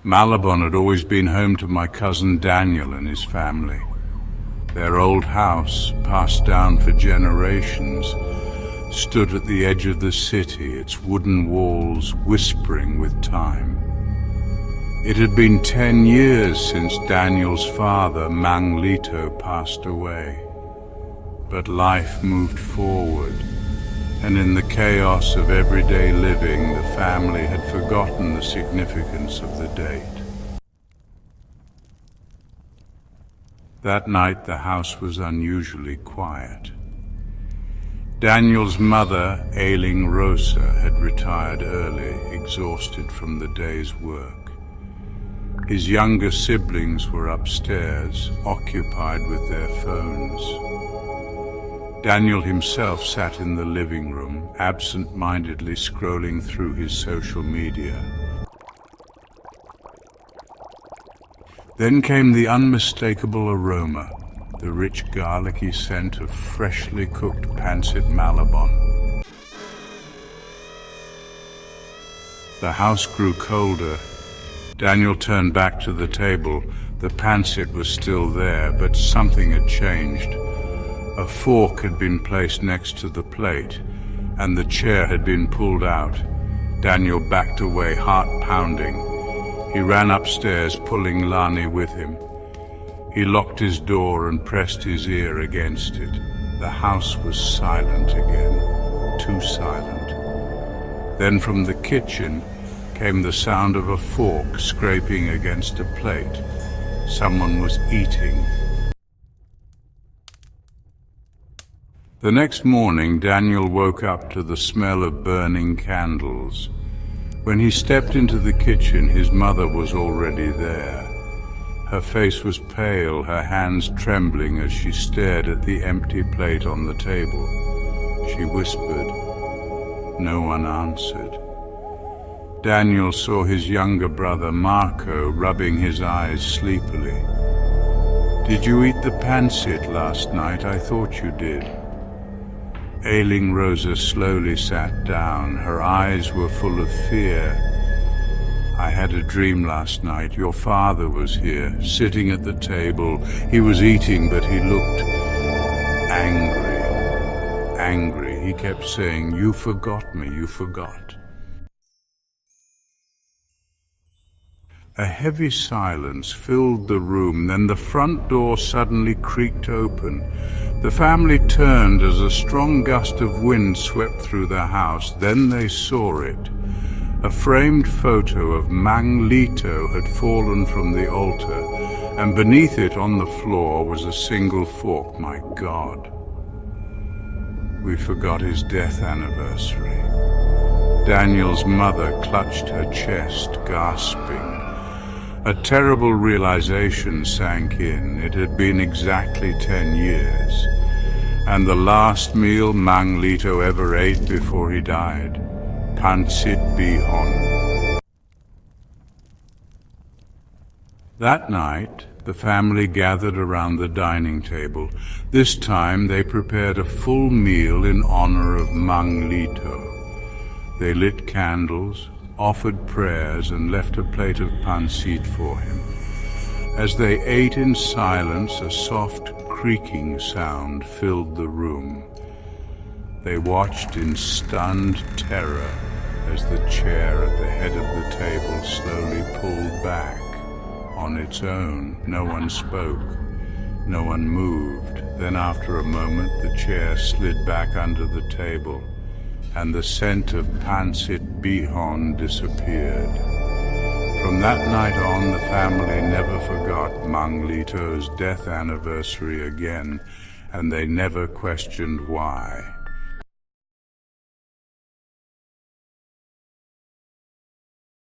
Malabon had always been home to my cousin Daniel and his family. Their old house, passed down for generations, stood at the edge of the city, its wooden walls whispering with time. It had been 10 years since Daniel's father, Mang Lito, passed away. But life moved forward, and in the chaos of everyday living, the family had forgotten the significance of the date. That night the house was unusually quiet. Daniel's mother, ailing Rosa, had retired early, exhausted from the day's work. His younger siblings were upstairs, occupied with their phones. Daniel himself sat in the living room, absent-mindedly scrolling through his social media. Then came the unmistakable aroma, the rich garlicky scent of freshly cooked Pansit Malabon. The house grew colder. Daniel turned back to the table. The Pansit was still there, but something had changed. A fork had been placed next to the plate, and the chair had been pulled out. Daniel backed away, heart pounding. He ran upstairs, pulling Lani with him. He locked his door and pressed his ear against it. The house was silent again, too silent. Then from the kitchen came the sound of a fork scraping against a plate. Someone was eating. The next morning, Daniel woke up to the smell of burning candles. When he stepped into the kitchen, his mother was already there. Her face was pale, her hands trembling as she stared at the empty plate on the table. She whispered. No one answered. Daniel saw his younger brother, Marco, rubbing his eyes sleepily. Did you eat the pancit last night? I thought you did. Ailing Rosa slowly sat down. Her eyes were full of fear. I had a dream last night. Your father was here, sitting at the table. He was eating, but he looked angry. Angry. He kept saying, "You forgot me, you forgot." A heavy silence filled the room. Then the front door suddenly creaked open. The family turned as a strong gust of wind swept through the house. Then they saw it. A framed photo of Mang Lito had fallen from the altar, and beneath it on the floor was a single fork. My God. We forgot his death anniversary. Daniel's mother clutched her chest, gasping. A terrible realization sank in. It had been exactly 10 years, and the last meal Mang Lito ever ate before he died, pancit bihon. That night, the family gathered around the dining table. This time they prepared a full meal in honor of Mang Lito. They lit candles, offered prayers, and left a plate of pancit for him. As they ate in silence, a soft creaking sound filled the room. They watched in stunned terror as the chair at the head of the table slowly pulled back on its own. No one spoke. No one moved. Then after a moment, the chair slid back under the table, and the scent of pancit bihon disappeared. From that night on, the family never forgot Mang Lito's death anniversary again, and they never questioned why.